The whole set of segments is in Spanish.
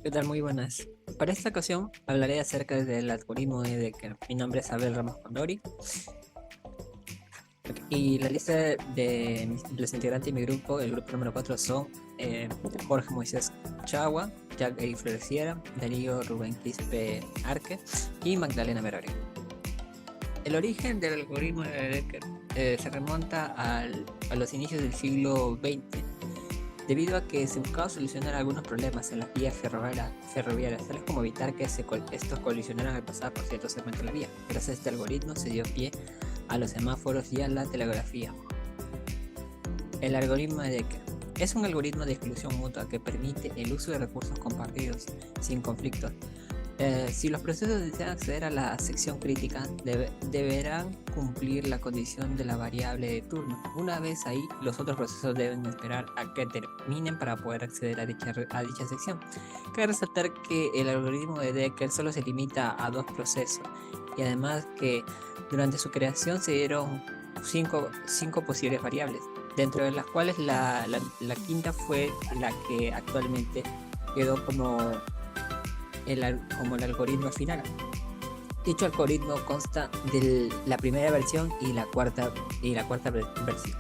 ¿Qué tal? Muy buenas. Para esta ocasión hablaré acerca del algoritmo de Decker. Mi nombre es Abel Ramos Condori y la lista de los integrantes de mi grupo, el grupo número 4 son Jorge Moisés Chagua, Jack Eri Floreciera, Darío Rubén Quispe Arque y Magdalena Merari. El origen del algoritmo de Decker se remonta a los inicios del siglo XX, debido a que se buscaba solucionar algunos problemas en las vías ferroviarias, tales como evitar que estos colisionaran al pasar por ciertos segmentos de la vía. Gracias a este algoritmo se dio pie a los semáforos y a la telegrafía. El algoritmo de Decker es un algoritmo de exclusión mutua que permite el uso de recursos compartidos sin conflictos. Si los procesos desean acceder a la sección crítica, deberán cumplir la condición de la variable de turno. Una vez ahí, los otros procesos deben esperar a que terminen para poder acceder a dicha sección. Cabe resaltar que el algoritmo de Decker solo se limita a dos procesos y además que durante su creación se dieron cinco posibles variables, dentro de las cuales la quinta fue la que actualmente quedó como el algoritmo final. Dicho algoritmo consta de la primera versión y la cuarta versión.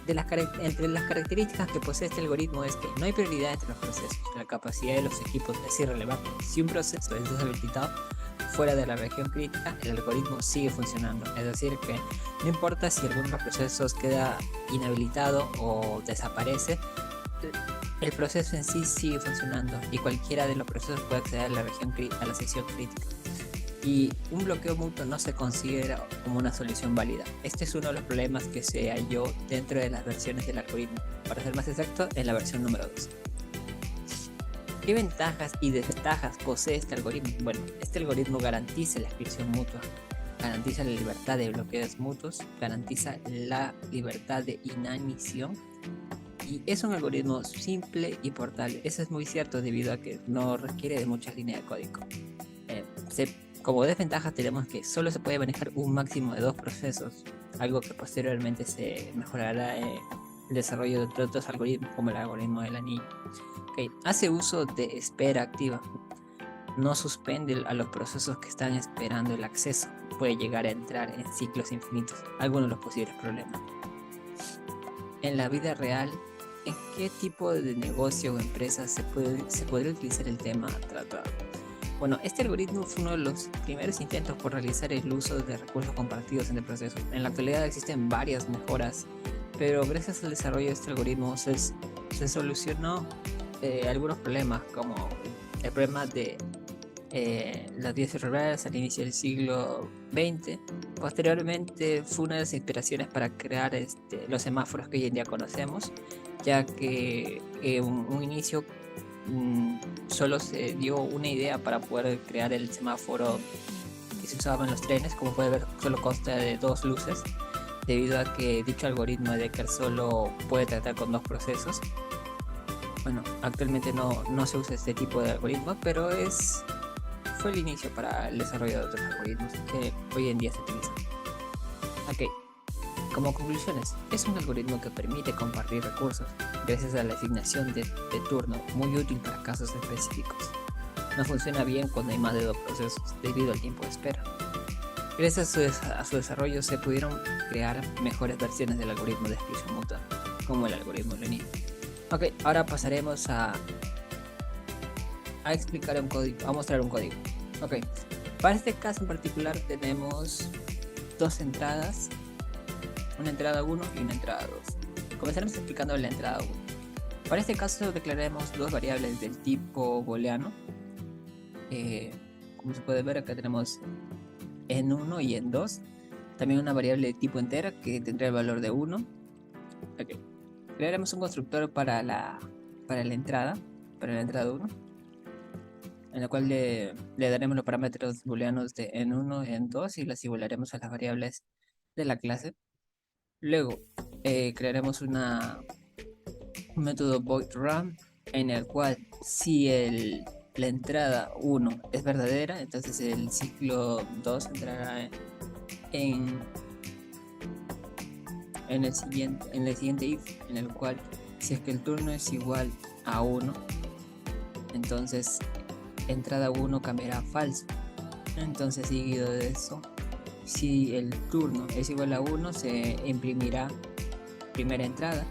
Entre las características que posee este algoritmo es que no hay prioridad entre los procesos. La capacidad de los equipos es irrelevante. Si un proceso es deshabilitado fuera de la región crítica, el algoritmo sigue funcionando. Es decir, que no importa si alguno de los procesos queda inhabilitado o desaparece, el proceso en sí sigue funcionando y cualquiera de los procesos puede acceder a la sección crítica. Y un bloqueo mutuo no se considera como una solución válida. Este es uno de los problemas que se halló dentro de las versiones del algoritmo. Para ser más exacto, en la versión número 2. ¿Qué ventajas y desventajas posee este algoritmo? Bueno, este algoritmo garantiza la exclusión mutua, garantiza la libertad de bloqueos mutuos, garantiza la libertad de inanición y es un algoritmo simple y portable. Eso es muy cierto debido a que no requiere de muchas líneas de código. Eh, como desventaja tenemos que solo se puede manejar un máximo de dos procesos, algo que posteriormente se mejorará en el desarrollo de otros algoritmos como el algoritmo del anillo. Okay. Hace uso de espera activa, no suspende a los procesos que están esperando el acceso, puede llegar a entrar en ciclos infinitos, algunos de los posibles problemas. En la vida real, ¿en qué tipo de negocio o empresa se podría utilizar el tema tratado? Bueno, este algoritmo fue uno de los primeros intentos por realizar el uso de recursos compartidos entre procesos. En la actualidad existen varias mejoras, pero gracias al desarrollo de este algoritmo se solucionó algunos problemas, como el problema de las vías ferroviarias al inicio del siglo XX. Posteriormente fue una de las inspiraciones para crear los semáforos que hoy en día conocemos, ya que un inicio solo se dio una idea para poder crear el semáforo que se usaba en los trenes. Como puede ver, solo consta de dos luces, debido a que dicho algoritmo de Decker solo puede tratar con dos procesos. Bueno, actualmente no se usa este tipo de algoritmo, pero fue el inicio para el desarrollo de otros algoritmos que hoy en día se utilizan. Ok, como conclusiones, es un algoritmo que permite compartir recursos gracias a la asignación de turno, muy útil para casos específicos. No funciona bien cuando hay más de dos procesos debido al tiempo de espera. Gracias a su desarrollo se pudieron crear mejores versiones del algoritmo de exclusión mutua, como el algoritmo Lenin. Ok, ahora pasaremos a explicar un código, a mostrar un código. Ok, para este caso en particular tenemos dos entradas, una entrada 1 y una entrada 2. Comenzaremos explicando la entrada 1. Para este caso declararemos dos variables del tipo booleano. Como se puede ver, acá tenemos en 1 y en 2. También una variable de tipo entera que tendrá el valor de 1. Ok, crearemos un constructor para la entrada 1, en la cual le daremos los parámetros booleanos de en1 y en2 y las igualaremos a las variables de la clase. Luego crearemos un método void_run, en el cual si la entrada 1 es verdadera, entonces el ciclo 2 entrará en el siguiente if, en el cual si es que el turno es igual a 1, entonces entrada 1 cambiará a falso. Entonces, seguido de eso, si el turno es igual a 1, se imprimirá primera entrada.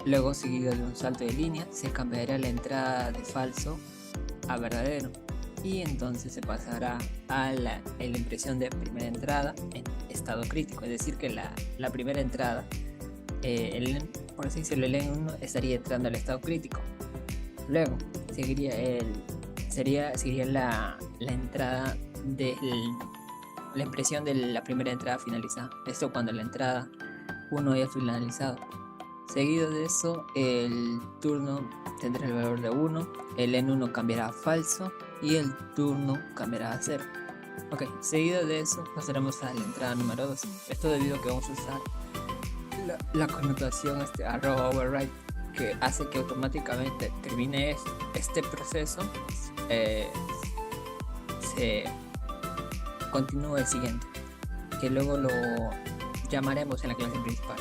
Luego, seguido de un salto de línea, se cambiará la entrada de falso a verdadero. Y entonces se pasará a la impresión de primera entrada en estado crítico. Es decir, que la primera entrada, por así decirlo, el N1 estaría entrando al estado crítico. Luego seguiría la entrada de la impresión de la primera entrada finalizada. Esto cuando la entrada 1 haya finalizado. Seguido de eso, el turno tendrá el valor de 1, el N1 cambiará a falso y el turno cambiará a 0. Ok, seguido de eso pasaremos a la entrada número 2. Esto debido a que vamos a usar la connotación @override, que hace que automáticamente termine este proceso, se continúe el siguiente, que luego lo llamaremos en la clase principal.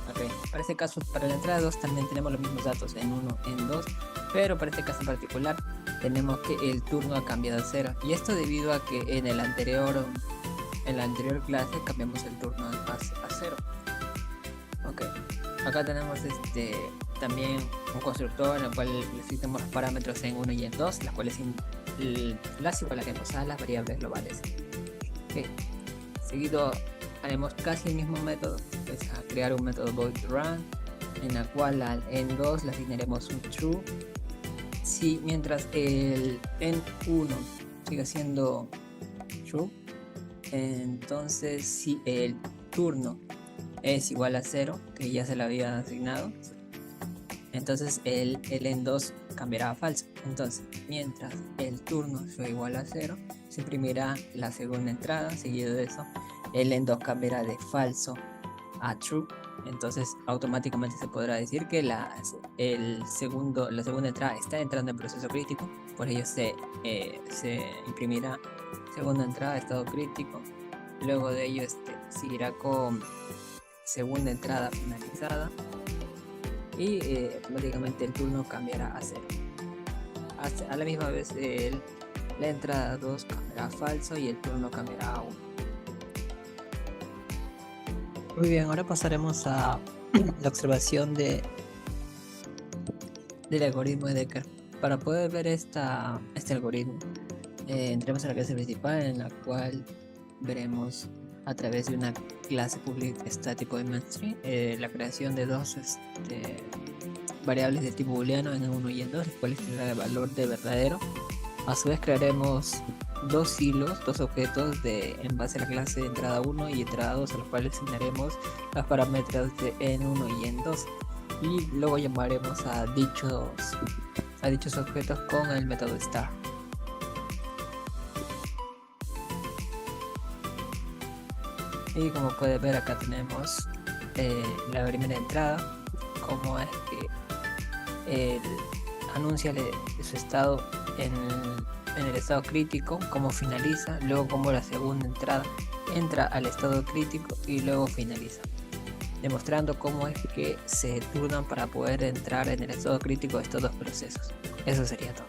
Okay. Para este caso, para la entrada 2 también tenemos los mismos datos en 1, en 2, pero para este caso en particular tenemos que el turno ha cambiado a 0, y esto debido a que en la anterior clase cambiamos el turno a 0. Ok, acá tenemos también un constructor en el cual existen los parámetros en 1 y en 2, las cuales las igualaremos a las variables globales. Okay. Seguido haremos casi el mismo método, es a crear un método voidRun, en la cual al N2 le asignaremos un true. Si mientras el N1 sigue siendo true, entonces si el turno es igual a 0, que ya se le había asignado, entonces el N2 cambiará a falso. Entonces, mientras el turno sea igual a 0, se imprimirá la segunda entrada. Seguido de eso, el N2 cambiará de falso a true. Entonces, automáticamente se podrá decir que la segunda entrada está entrando en proceso crítico. Por ello se imprimirá segunda entrada, estado crítico. Luego de ello, seguirá con segunda entrada finalizada. Y automáticamente el turno cambiará a 0. A la misma vez la entrada 2 cambiará a falso y el turno cambiará a 1. Muy bien, ahora pasaremos a la observación del algoritmo de Decker. Para poder ver este algoritmo, entremos a la clase principal, en la cual veremos a través de una clase public static dimension la creación de dos variables de tipo booleano en 1 y en 2, las cuales tendrán el valor de verdadero. A su vez crearemos dos hilos, dos objetos en base a la clase de entrada 1 y entrada 2, a los cuales asignaremos los parámetros de N1 y N2, y luego llamaremos a dichos objetos con el método star. Y como puedes ver, acá tenemos la primera entrada, como es que anuncia su estado en el estado crítico, cómo finaliza, luego como la segunda entrada entra al estado crítico y luego finaliza, demostrando cómo es que se turnan para poder entrar en el estado crítico de estos dos procesos. Eso sería todo.